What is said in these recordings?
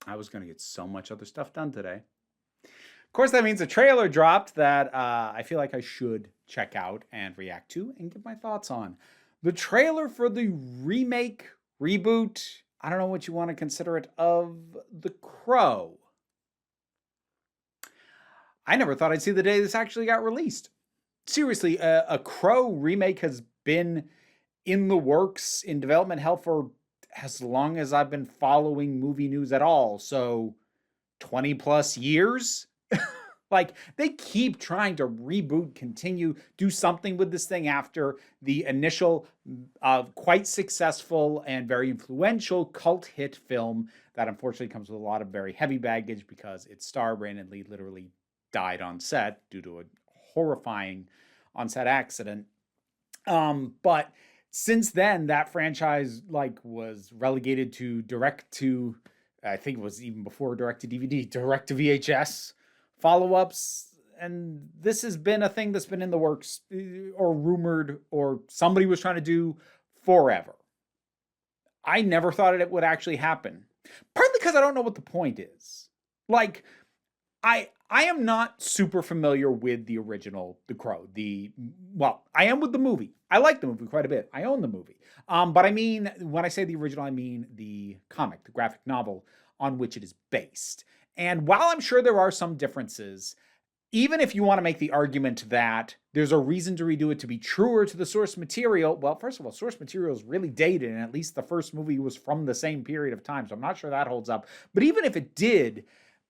I was going to get so much other stuff done today. Of course, that means a trailer dropped that I feel like I should check out and react to and give my thoughts on. The trailer for the remake, reboot, I don't know what you want to consider it, of The Crow. I never thought I'd see the day this actually got released. Seriously, a Crow remake has been in the works, in development hell for as long as I've been following movie news at all. So 20 plus years? Like, they keep trying to reboot, continue, do something with this thing after the initial, quite successful and very influential cult hit film that unfortunately comes with a lot of very heavy baggage because its star, Brandon Lee, literally died on set due to a horrifying on-set accident. But since then, that franchise was relegated to direct to, I think it was even before direct to DVD, direct to VHS follow-ups, and this has been a thing that's been in the works or rumored or somebody was trying to do forever. I never thought it would actually happen, partly because I don't know what the point is. Like, I am not super familiar with the original The Crow. I am with the movie. I like the movie quite a bit. I own the movie. But I mean, when I say the original, I mean the comic, the graphic novel on which it is based. And while I'm sure there are some differences, even if you want to make the argument that there's a reason to redo it to be truer to the source material, well, first of all, source material is really dated, and at least the first movie was from the same period of time, so I'm not sure that holds up. But even if it did,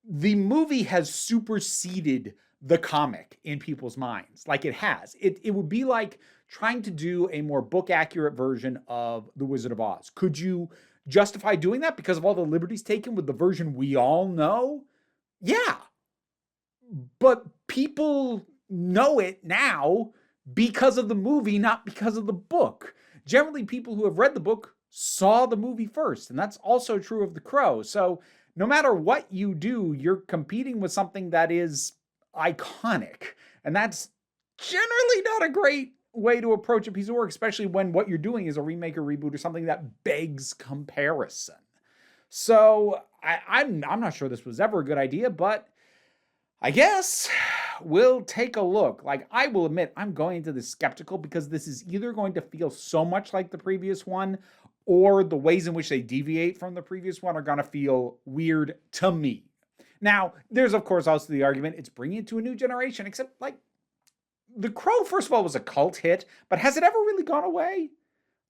the movie has superseded the comic in people's minds. Like it has. It would be like trying to do a more book-accurate version of The Wizard of Oz. Could you justify doing that because of all the liberties taken with the version we all know? Yeah. But people know it now because of the movie, not because of the book. Generally, people who have read the book saw the movie first, and that's also true of The Crow. So no matter what you do, you're competing with something that is iconic. And that's generally not a great way to approach a piece of work, especially when what you're doing is a remake or reboot or something that begs comparison. So I'm not sure this was ever a good idea, but I guess we'll take a look. Like, I will admit, I'm going into this skeptical because this is either going to feel so much like the previous one or the ways in which they deviate from the previous one are going to feel weird to me. Now, there's, of course, also the argument it's bringing it to a new generation, except, like, The Crow, first of all, was a cult hit, but has it ever really gone away?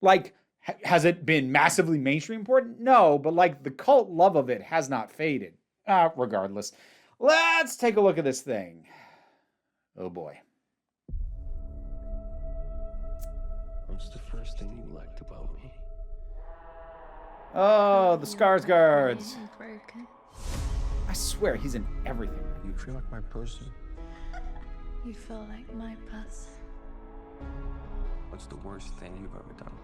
Like, has it been massively mainstream important? No, but, like, the cult love of it has not faded. Regardless, let's take a look at this thing. Oh, boy. What's the first thing you liked about me? Oh, the Skarsgårds. Broken. I swear, he's in everything. You feel like my person? You feel like my person. What's the worst thing you've ever done?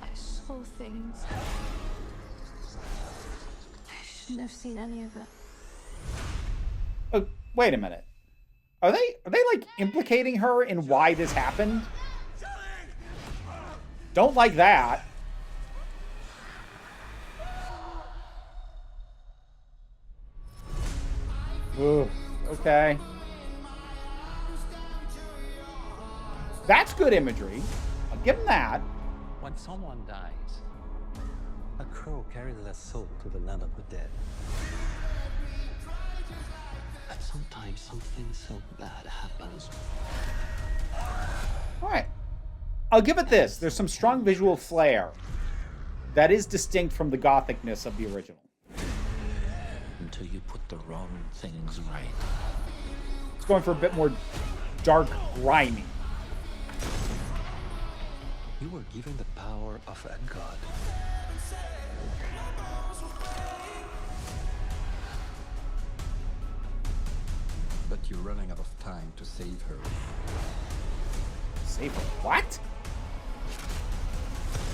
I saw things. I shouldn't have seen any of it. Oh, wait a minute. Are they like implicating her in why this happened? Don't like that. Ugh, okay. That's good imagery. I'll give them that. When someone dies, A crow carries their soul to the land of the dead. and sometimes something so bad happens. All right. I'll give it this. There's some strong visual flair that is distinct from the gothicness of the original. Until you put the wrong things right. It's going for a bit more dark, grimy. You were given the power of a god. But you're running out of time to save her. Save her. What?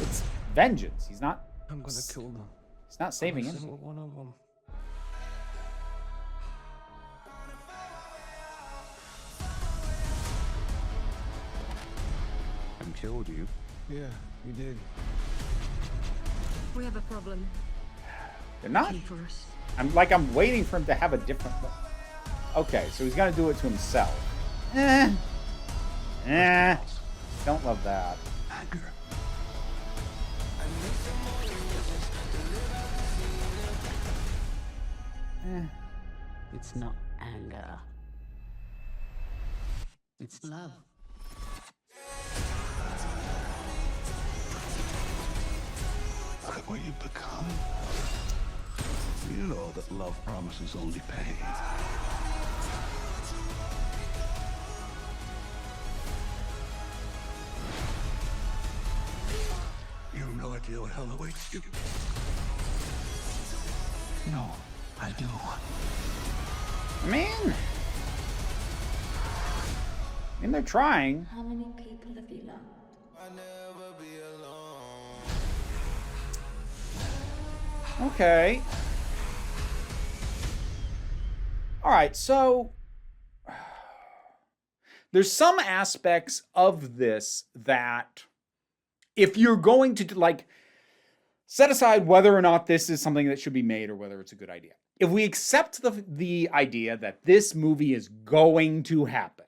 It's vengeance. He's not. I'm gonna kill them. He's not saving Every him. single one of them. And killed you. Yeah, you did. We have a problem. They're not. Came first. I'm waiting for him to have a different look. Okay, so he's gonna do it to himself. Don't love that. Anger. It's not anger. It's love. Look at what you've become. You know that love promises only pain. You have no idea what hell awaits you. No, I do. I mean, they're trying. How many people have you loved? Okay. All right, so there's some aspects of this that if you're going to like set aside whether or not this is something that should be made or whether it's a good idea. If we accept the idea that this movie is going to happen,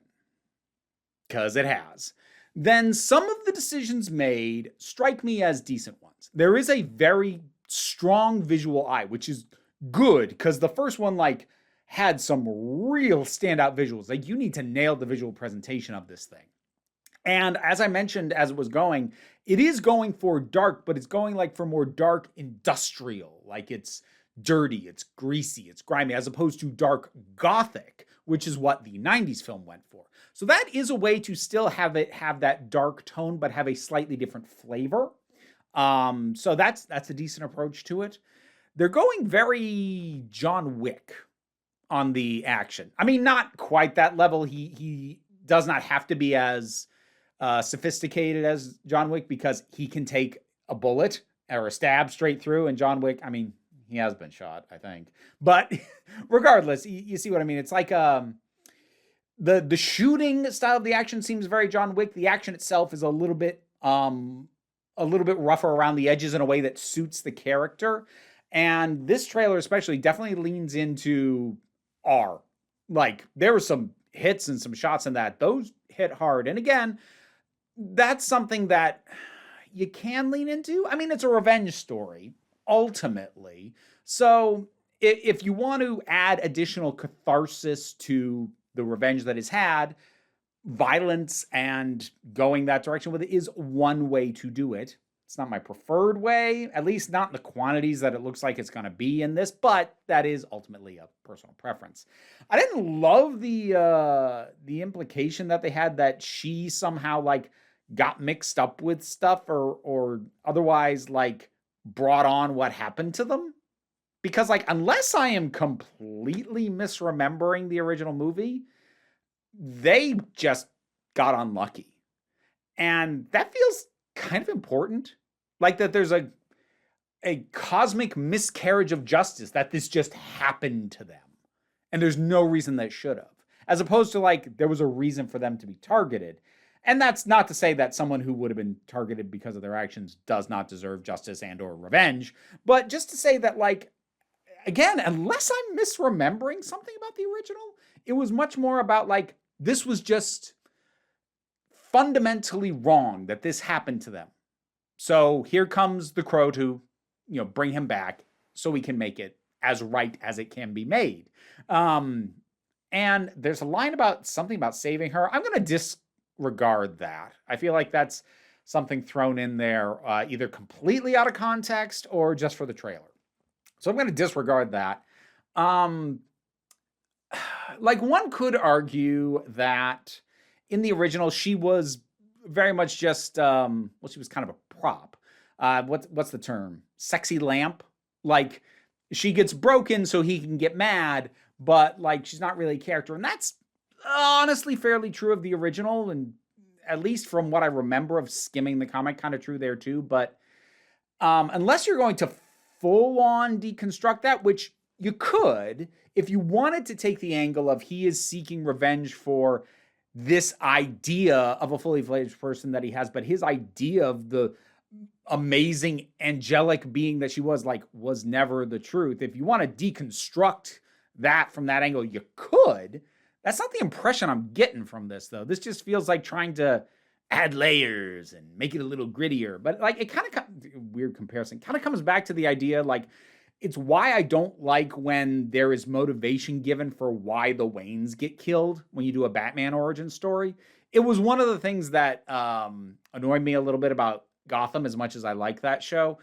because it has, then some of the decisions made strike me as decent ones. There is a very strong visual eye, which is good, because the first one like had some real standout visuals. Like, you need to nail the visual presentation of this thing. And as I mentioned, as it was going, it is going for dark, but it's going like for more dark industrial. Like, it's dirty, it's greasy, it's grimy, as opposed to dark gothic, which is what the 90s film went for. So that is a way to still have it have that dark tone, but have a slightly different flavor. So that's a decent approach to it. They're going very John Wick on the action. I mean, not quite that level. He does not have to be as sophisticated as John Wick, because he can take a bullet or a stab straight through. And John Wick, I mean, he has been shot, I think. But regardless, you see what I mean? It's like the shooting style of the action seems very John Wick. The action itself is a little bit rougher around the edges in a way that suits the character. And this trailer especially definitely leans into R. Like, there were some hits and some shots in that. Those hit hard. And again, that's something that you can lean into. I mean, it's a revenge story, ultimately. So if you want to add additional catharsis to the revenge that is had, violence and going that direction with it is one way to do it. It's not my preferred way, at least not in the quantities that it looks like it's going to be in this, but that is ultimately a personal preference. I didn't love the implication that they had that she somehow like got mixed up with stuff or otherwise like brought on what happened to them. Because like, unless I am completely misremembering the original movie, they just got unlucky. And that feels kind of important. Like, that there's a cosmic miscarriage of justice, that this just happened to them. And there's no reason they should have. As opposed to like, there was a reason for them to be targeted. And that's not to say that someone who would have been targeted because of their actions does not deserve justice and or revenge. But just to say that, like, again, unless I'm misremembering something about the original, it was much more about like, this was just fundamentally wrong that this happened to them. So here comes the Crow to, bring him back so we can make it as right as it can be made. And there's a line about something about saving her. I'm going to disregard that. I feel like that's something thrown in there either completely out of context or just for the trailer. So I'm going to disregard that. Like, one could argue that in the original, she was very much just, she was kind of a prop. What's the term? Sexy lamp. Like, she gets broken so he can get mad, but like, she's not really a character. And that's honestly fairly true of the original. And at least from what I remember of skimming the comic, kind of true there too. But unless you're going to full on deconstruct that, which you could, if you wanted to take the angle of he is seeking revenge for this idea of a fully fledged person that he has, but his idea of the amazing angelic being that she was, like, was never the truth. If you want to deconstruct that from that angle, you could. That's not the impression I'm getting from this, though. This just feels like trying to add layers and make it a little grittier. But, like, it kind of, weird comparison, kind of comes back to the idea, like, it's why I don't like when there is motivation given for why the Waynes get killed when you do a Batman origin story. It was one of the things that annoyed me a little bit about Gotham, as much as I like that show.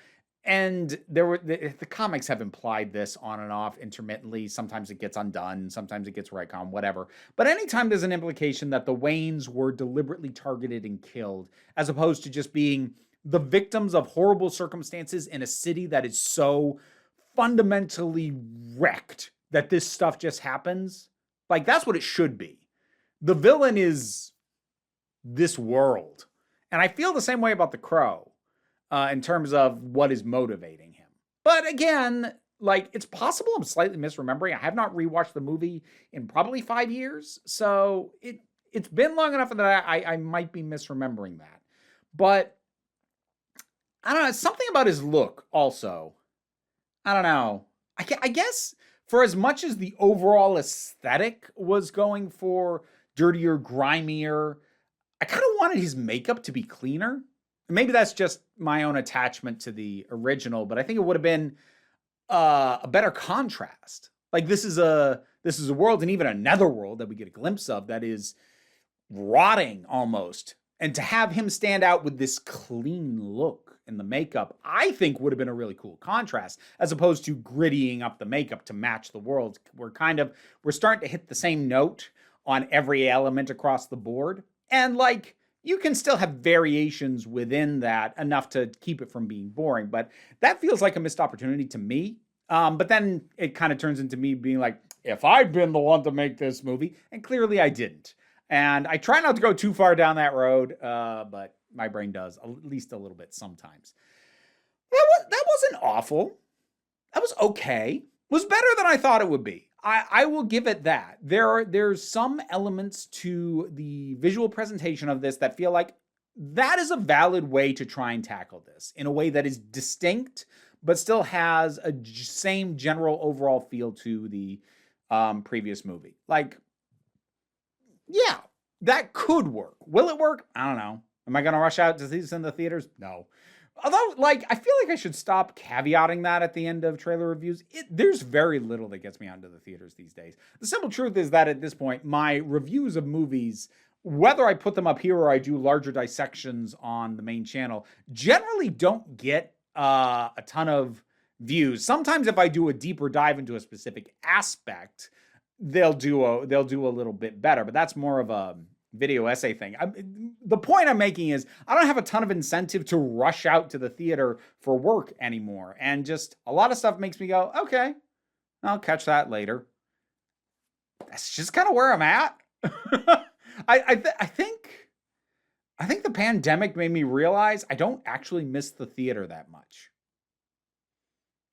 And there were the comics have implied this on and off intermittently. Sometimes it gets undone, sometimes it gets retcon, whatever. But anytime there's an implication that the Waynes were deliberately targeted and killed, as opposed to just being the victims of horrible circumstances in a city that is so fundamentally wrecked that this stuff just happens, like, that's what it should be. The villain is this world. And I feel the same way about the Crow. In terms of what is motivating him. But again, like, it's possible I'm slightly misremembering. I have not rewatched the movie in probably 5 years. So it's been long enough that I might be misremembering that. But I don't know, something about his look also. I don't know. I guess for as much as the overall aesthetic was going for dirtier, grimier, I kind of wanted his makeup to be cleaner. Maybe that's just my own attachment to the original, but I think it would have been a better contrast. Like, this is a world, and even another world that we get a glimpse of, that is rotting almost. And to have him stand out with this clean look in the makeup, I think would have been a really cool contrast, as opposed to grittying up the makeup to match the world. We're starting to hit the same note on every element across the board. And, like, you can still have variations within that enough to keep it from being boring, but that feels like a missed opportunity to me. But then it kind of turns into me being like, if I'd been the one to make this movie, and clearly I didn't. And I try not to go too far down that road, but my brain does, at least a little bit sometimes. That wasn't awful. That was okay. It was better than I thought it would be. I will give it that. There's some elements to the visual presentation of this that feel like that is a valid way to try and tackle this in a way that is distinct, but still has a same general overall feel to the previous movie. Like, yeah, that could work. Will it work? I don't know. Am I going to rush out to see this in the theaters? No. Although, like, I feel like I should stop caveating that at the end of trailer reviews. There's very little that gets me out into the theaters these days. The simple truth is that at this point, my reviews of movies, whether I put them up here or I do larger dissections on the main channel, generally don't get a ton of views. Sometimes if I do a deeper dive into a specific aspect, they'll do a little bit better, but that's more of a video essay thing. The point I'm making is I don't have a ton of incentive to rush out to the theater for work anymore. And just a lot of stuff makes me go, okay, I'll catch that later. That's just kind of where I'm at. I think the pandemic made me realize I don't actually miss the theater that much.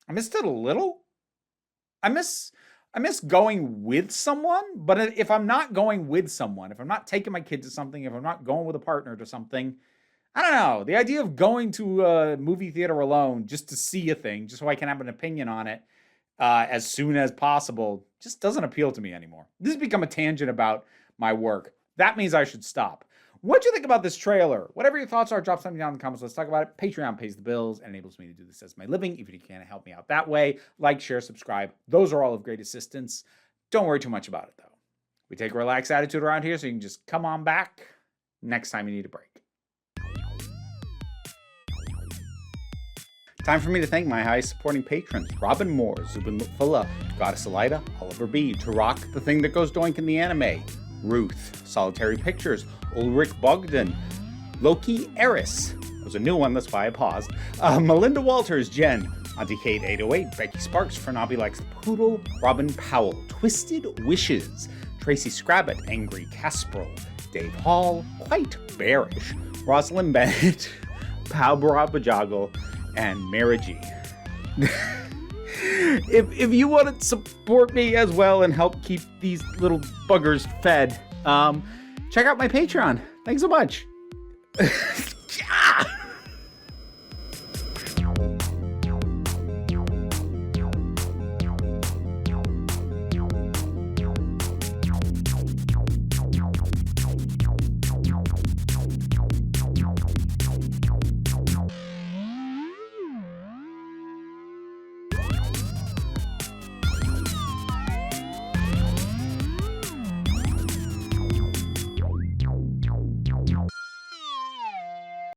I missed it a little. I miss going with someone, but if I'm not going with someone, if I'm not taking my kid to something, if I'm not going with a partner to something, I don't know. The idea of going to a movie theater alone just to see a thing, just so I can have an opinion on it as soon as possible, just doesn't appeal to me anymore. This has become a tangent about my work. That means I should stop. What'd you think about this trailer? Whatever your thoughts are, drop something down in the comments. Let's talk about it. Patreon pays the bills and enables me to do this as my living. If you can't help me out that way, like, share, subscribe. Those are all of great assistance. Don't worry too much about it, though. We take a relaxed attitude around here, so you can just come on back next time you need a break. Time for me to thank my high supporting patrons: Robin Moore, Zubin Lutfullah, Goddess Elida, Oliver B, Turok, The Thing That Goes Doink in the Anime, Ruth, Solitary Pictures, Ulrich Bogdan, Loki Eris. That was a new one, that's why I paused. Melinda Walters, Jen, Auntie Kate 808, Becky Sparks, Fernabi Likes the Poodle, Robin Powell, Twisted Wishes, Tracy Scrabbit, Angry Casperl, Dave Hall, Quite Bearish, Rosalind Bennett, Pau Barabajoggle, and Mara G. If you want to support me as well and help keep these little buggers fed, check out my Patreon. Thanks so much.